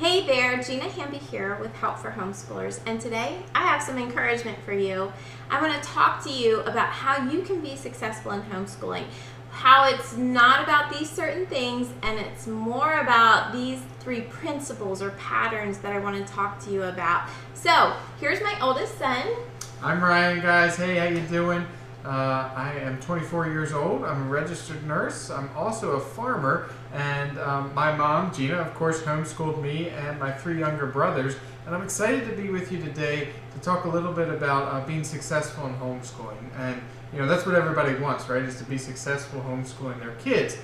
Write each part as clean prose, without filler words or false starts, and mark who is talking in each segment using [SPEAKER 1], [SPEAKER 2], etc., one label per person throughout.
[SPEAKER 1] Hey there, Gina Hamby here with Help for Homeschoolers, and today I have some encouragement for you. I want to talk to you about how you can be successful in homeschooling, how it's not about these certain things and it's more about these 3 principles or patterns that I want to talk to you about. So here's my oldest son.
[SPEAKER 2] I'm Ryan, guys. Hey, how you doing? I am 24 years old. I'm a registered nurse. I'm also a farmer, and my mom, Gina, of course, homeschooled me and my 3 younger brothers. And I'm excited to be with you today to talk a little bit about being successful in homeschooling. And that's what everybody wants, right? Is to be successful homeschooling their kids.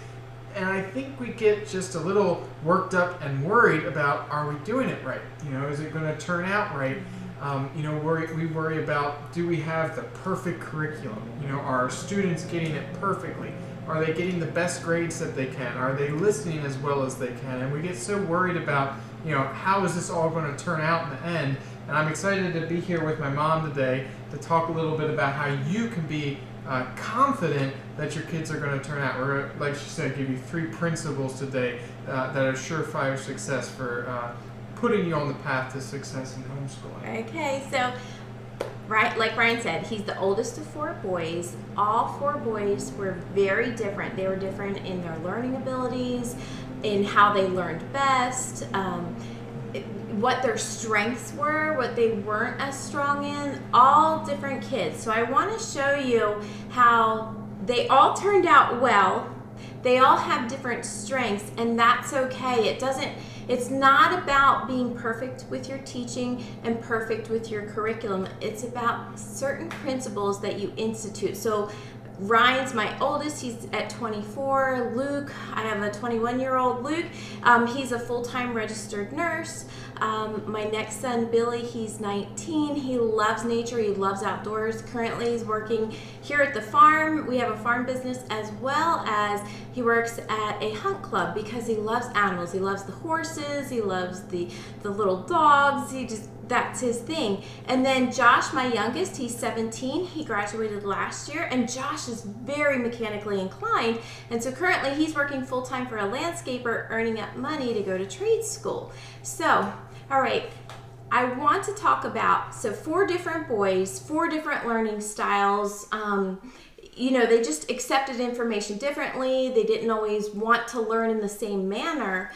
[SPEAKER 2] And I think we get just a little worked up and worried about, are we doing it right? Is it going to turn out right? We worry about, do we have the perfect curriculum? Are our students getting it perfectly? Are they getting the best grades that they can? Are they listening as well as they can? And we get so worried about, how is this all going to turn out in the end? And I'm excited to be here with my mom today to talk a little bit about how you can be confident that your kids are going to turn out. We're going to, like she said, give you 3 principles today that are surefire success for putting you on the path to success in homeschooling.
[SPEAKER 1] Okay, so like Ryan said, he's the oldest of 4 boys. All 4 boys were very different. They were different in their learning abilities, in how they learned best, what their strengths were, what they weren't as strong in, all different kids. So I want to show you how they all turned out well. They all have different strengths, and that's okay. It's not about being perfect with your teaching and perfect with your curriculum. It's about certain principles that you institute. So Ryan's my oldest. He's at 24. Luke, I have a 21-year-old Luke. He's a full-time registered nurse. My next son, Billy, he's 19. He loves nature. He loves outdoors. Currently, he's working here at the farm. We have a farm business, as well as he works at a hunt club because he loves animals. He loves the horses. He loves the little dogs. That's his thing. And then Josh, my youngest, he's 17. He graduated last year, and Josh is very mechanically inclined. And so currently he's working full-time for a landscaper, earning up money to go to trade school. So, all right, I want to talk about, 4 different boys, 4 different learning styles. They just accepted information differently. They didn't always want to learn in the same manner.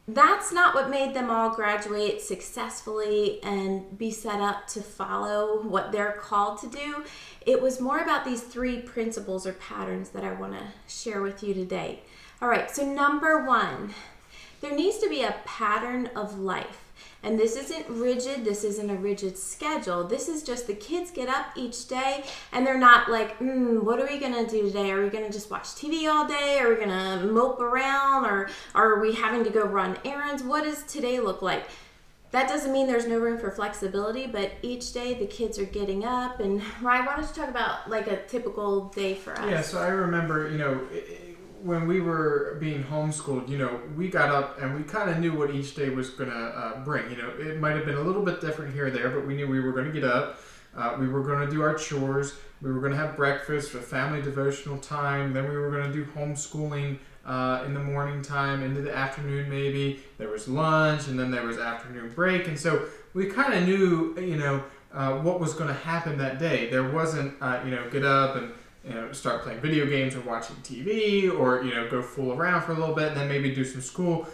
[SPEAKER 1] That's not what made them all graduate successfully and be set up to follow what they're called to do. It was more about these 3 principles or patterns that I want to share with you today. All right, so number 1, there needs to be a pattern of life. And this isn't rigid. This isn't a rigid schedule. This is just the kids get up each day and they're not like, what are we going to do today? Are we going to just watch TV all day? Are we going to mope around? Or are we having to go run errands? What does today look like? That doesn't mean there's no room for flexibility, but each day the kids are getting up. And Ryan, why don't you talk about like a typical day for us?
[SPEAKER 2] Yeah, so I remember, when we were being homeschooled, we got up and we kind of knew what each day was going to bring. It might have been a little bit different here or there, but we knew we were going to get up. We were going to do our chores. We were going to have breakfast for family devotional time. Then we were going to do homeschooling in the morning time, into the afternoon maybe. There was lunch, and then there was afternoon break. And so we kind of knew, what was going to happen that day. There wasn't, get up and start playing video games or watching TV, or go fool around for a little bit and then maybe do some school.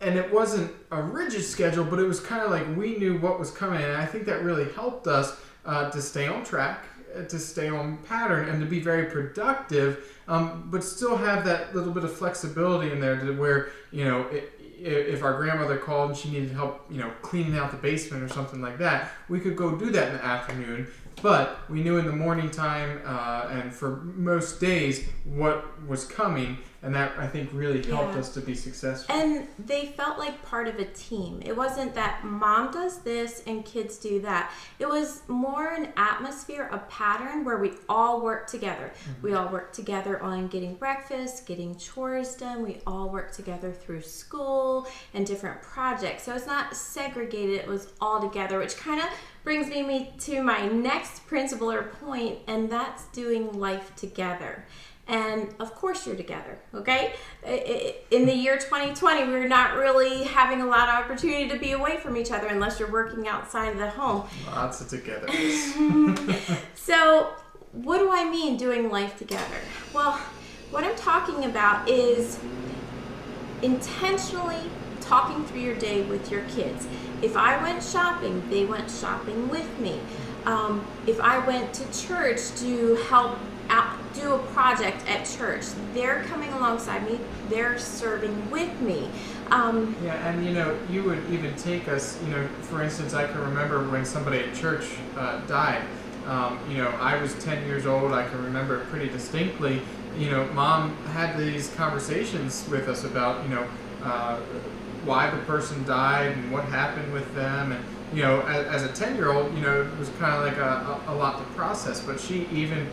[SPEAKER 2] And it wasn't a rigid schedule, but it was kind of like we knew what was coming, and I think that really helped us to stay on track, to stay on pattern, and to be very productive, but still have that little bit of flexibility in there to where if our grandmother called and she needed help cleaning out the basement or something like that, we could go do that in the afternoon. But we knew in the morning time and for most days what was coming, and that I think really helped us to be successful.
[SPEAKER 1] And they felt like part of a team. It wasn't that mom does this and kids do that. It was more an atmosphere, a pattern where we all work together. Mm-hmm. We all work together on getting breakfast, getting chores done. We all work together through school and different projects. So it's not segregated. It was all together, which kind of brings me to my next principle or point, and that's doing life together. And of course you're together, okay? In the year 2020, we're not really having a lot of opportunity to be away from each other unless you're working outside of the home.
[SPEAKER 2] Lots of togetherness.
[SPEAKER 1] So what do I mean doing life together? Well, what I'm talking about is intentionally talking through your day with your kids. If I went shopping, they went shopping with me. If I went to church to help out, do a project at church, they're coming alongside me, they're serving with me.
[SPEAKER 2] Yeah, and you would even take us, for instance, I can remember when somebody at church died. I was 10 years old, I can remember it pretty distinctly. Mom had these conversations with us about, why the person died and what happened with them. And, as a 10-year-old, it was kind of like a lot to process. But she even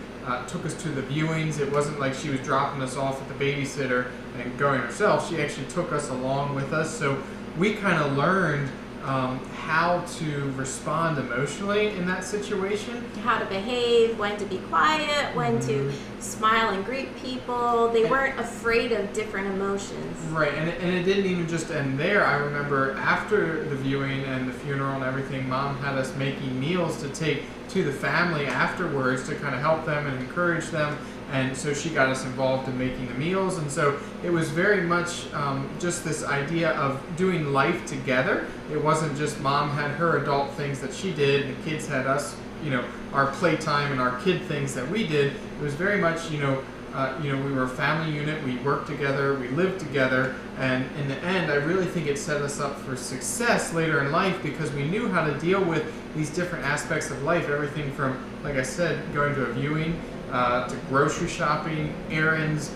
[SPEAKER 2] took us to the viewings. It wasn't like she was dropping us off at the babysitter and going herself. She actually took us along with us. So we kind of learned how to respond emotionally in that situation.
[SPEAKER 1] How to behave, when to be quiet, when to smile and greet people. They weren't afraid of different emotions.
[SPEAKER 2] Right, and it didn't even just end there. I remember after the viewing and the funeral and everything, Mom had us making meals to take to the family afterwards to kind of help them and encourage them. And so she got us involved in making the meals. And so it was very much just this idea of doing life together. It wasn't just Mom had her adult things that she did, and the kids had us, our playtime and our kid things that we did. It was very much, we were a family unit. We worked together. We lived together. And in the end, I really think it set us up for success later in life because we knew how to deal with these different aspects of life. Everything from, like I said, going to a viewing, to grocery shopping, errands,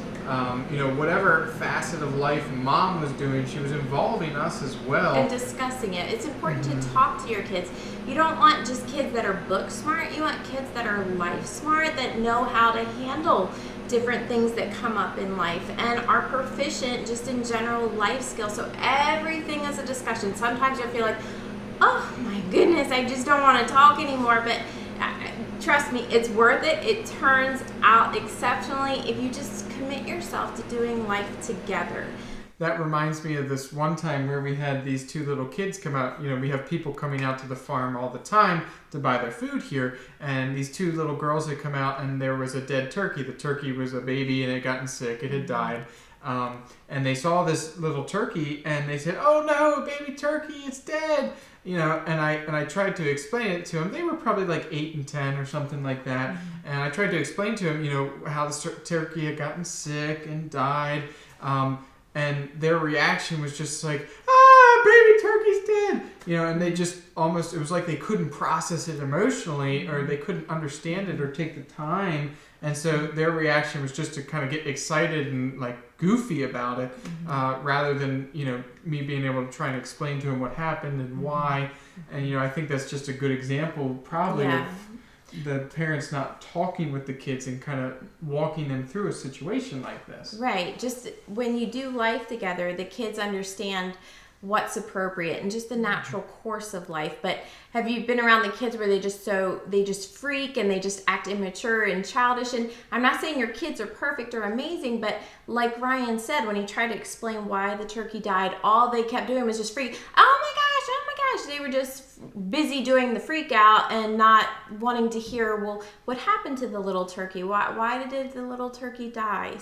[SPEAKER 2] whatever facet of life Mom was doing, she was involving us as well.
[SPEAKER 1] And discussing it. It's important to talk to your kids. You don't want just kids that are book smart. You want kids that are life smart, that know how to handle different things that come up in life and are proficient just in general life skills. So everything is a discussion. Sometimes you'll feel like, oh my goodness, I just don't want to talk anymore, but trust me, it's worth it. It turns out exceptionally if you just commit yourself to doing life together.
[SPEAKER 2] That reminds me of this one time where we had these two little kids come out. We have people coming out to the farm all the time to buy their food here. And these two little girls had come out and there was a dead turkey. The turkey was a baby and it had gotten sick. It had died. And they saw this little turkey and they said, "Oh no, baby turkey, it's dead." And I tried to explain it to them. They were probably like 8 and 10 or something like that. And I tried to explain to them, how the turkey had gotten sick and died. And their reaction was just like, baby turkey's dead. And they just it was like they couldn't process it emotionally or they couldn't understand it or take the time. And so their reaction was just to kind of get excited and like goofy about it, rather than, me being able to try and explain to them what happened and why. And, I think that's just a good example probably of the parents not talking with the kids and kind of walking them through a situation like this.
[SPEAKER 1] Right. Just when you do life together, the kids understand what's appropriate and just the natural course of life. But have you been around the kids where they just freak and they just act immature and childish? And I'm not saying your kids are perfect or amazing, but like Ryan said, when he tried to explain why the turkey died, all they kept doing was just freak. Oh my gosh. They were just busy doing the freak out and not wanting to hear, well, what happened to the little turkey? Why did the little turkey die?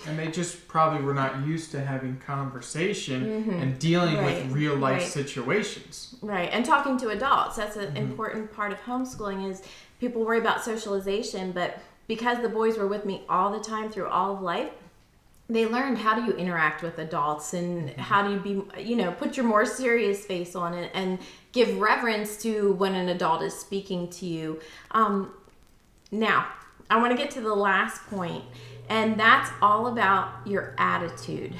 [SPEAKER 1] And
[SPEAKER 2] they just probably were not used to having conversation and dealing with real life situations.
[SPEAKER 1] Right. And talking to adults. That's an important part of homeschooling is people worry about socialization, but because the boys were with me all the time through all of life, they learned how do you interact with adults and how do you be, put your more serious face on it and give reverence to when an adult is speaking to you. Now, I want to get to the last point, and that's all about your attitude.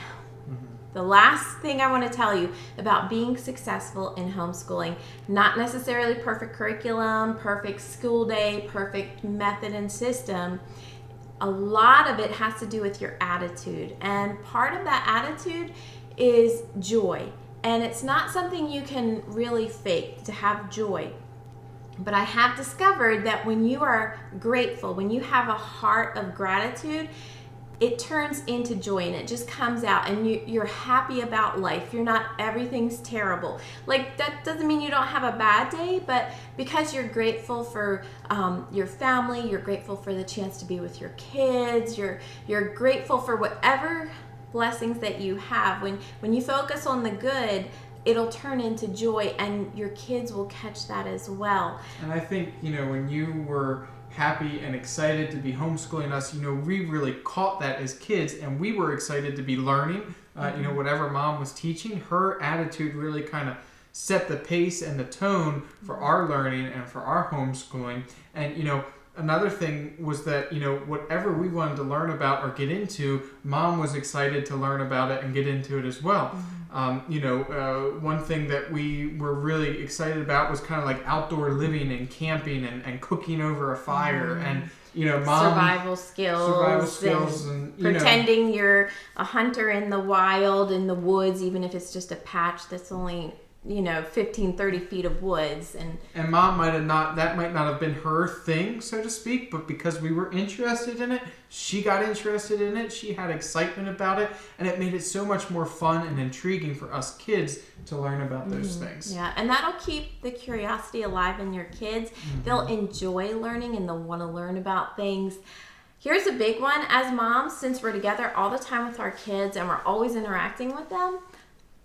[SPEAKER 1] The last thing I want to tell you about being successful in homeschooling, not necessarily perfect curriculum, perfect school day, perfect method and system. A lot of it has to do with your attitude. And part of that attitude is joy. And it's not something you can really fake to have joy. But I have discovered that when you are grateful, when you have a heart of gratitude, it turns into joy, and it just comes out, and you're happy about life. You're not, everything's terrible. Like, that doesn't mean you don't have a bad day, but because you're grateful for your family, you're grateful for the chance to be with your kids, you're grateful for whatever blessings that you have. When you focus on the good, it'll turn into joy, and your kids will catch that as well.
[SPEAKER 2] And I think, when you were happy and excited to be homeschooling us, we really caught that as kids, and we were excited to be learning. Whatever mom was teaching, her attitude really kind of set the pace and the tone for our learning and for our homeschooling. And another thing was that whatever we wanted to learn about or get into, mom was excited to learn about it and get into it as well. One thing that we were really excited about was kind of like outdoor living and camping and cooking over a fire and mom,
[SPEAKER 1] survival skills and pretending you're a hunter in the wild, in the woods, even if it's just a patch that's only 15, 30 feet of woods. And
[SPEAKER 2] mom might not have been her thing, so to speak, but because we were interested in it, she got interested in it, she had excitement about it, and it made it so much more fun and intriguing for us kids to learn about those things.
[SPEAKER 1] Yeah, and that'll keep the curiosity alive in your kids. They'll enjoy learning, and they'll want to learn about things. Here's a big one. As moms, since we're together all the time with our kids and we're always interacting with them,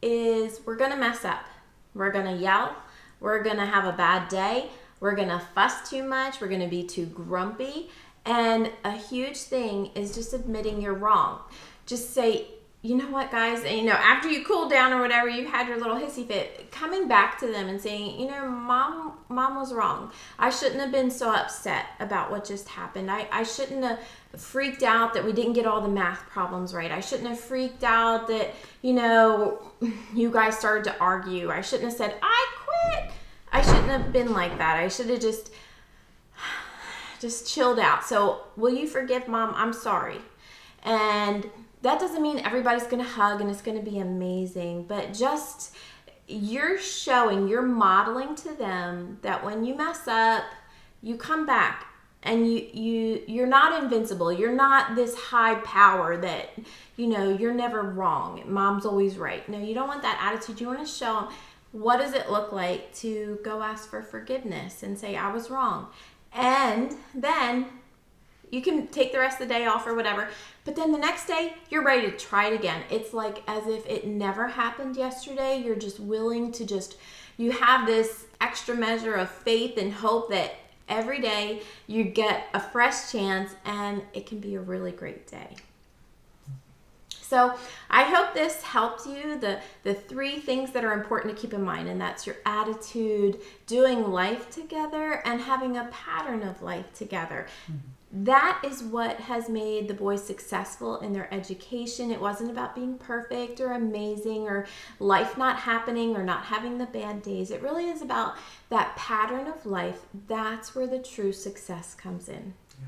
[SPEAKER 1] is we're going to mess up. We're going to yell. We're going to have a bad day. We're going to fuss too much. We're going to be too grumpy. And a huge thing is just admitting you're wrong. Just say, you know what, guys, and, after you cool down or whatever, you had your little hissy fit, coming back to them and saying, mom was wrong. I shouldn't have been so upset about what just happened. I shouldn't have freaked out that we didn't get all the math problems right. I shouldn't have freaked out that, you guys started to argue. I shouldn't have said, I quit. I shouldn't have been like that. I should have just chilled out. So will you forgive mom? I'm sorry. And that doesn't mean everybody's going to hug and it's going to be amazing, but just you're modeling to them that when you mess up, you come back, and you're not invincible. You're not this high power that, you're never wrong. Mom's always right. No, you don't want that attitude. You want to show them, what does it look like to go ask for forgiveness and say, I was wrong. And then you can take the rest of the day off or whatever, but then the next day you're ready to try it again. It's like as if it never happened yesterday. You're just willing to you have this extra measure of faith and hope that every day you get a fresh chance, and it can be a really great day. So I hope this helped you. The 3 things that are important to keep in mind, and that's your attitude, doing life together, and having a pattern of life together. That is what has made the boys successful in their education. It wasn't about being perfect or amazing or life not happening or not having the bad days. It really is about that pattern of life. That's where the true success comes in. Yeah.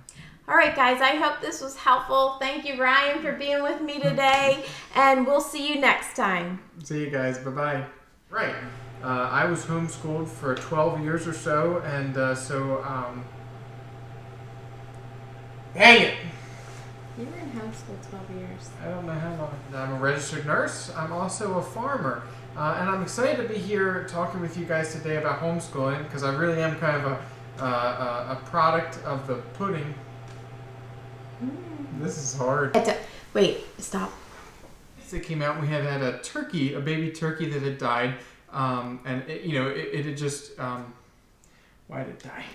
[SPEAKER 1] All right, guys, I hope this was helpful. Thank you, Ryan, for being with me today, and we'll see you next time.
[SPEAKER 2] See you guys. Bye-bye. Right. I was homeschooled for 12 years or so, and dang it!
[SPEAKER 1] You were in homeschool 12 years.
[SPEAKER 2] I don't know how long. I'm a registered nurse. I'm also a farmer. And I'm excited to be here talking with you guys today about homeschooling, because I really am kind of a product of the pudding. This is hard.
[SPEAKER 1] Wait, stop.
[SPEAKER 2] It came out, we had a turkey, a baby turkey that had died. And it had just... why did it die?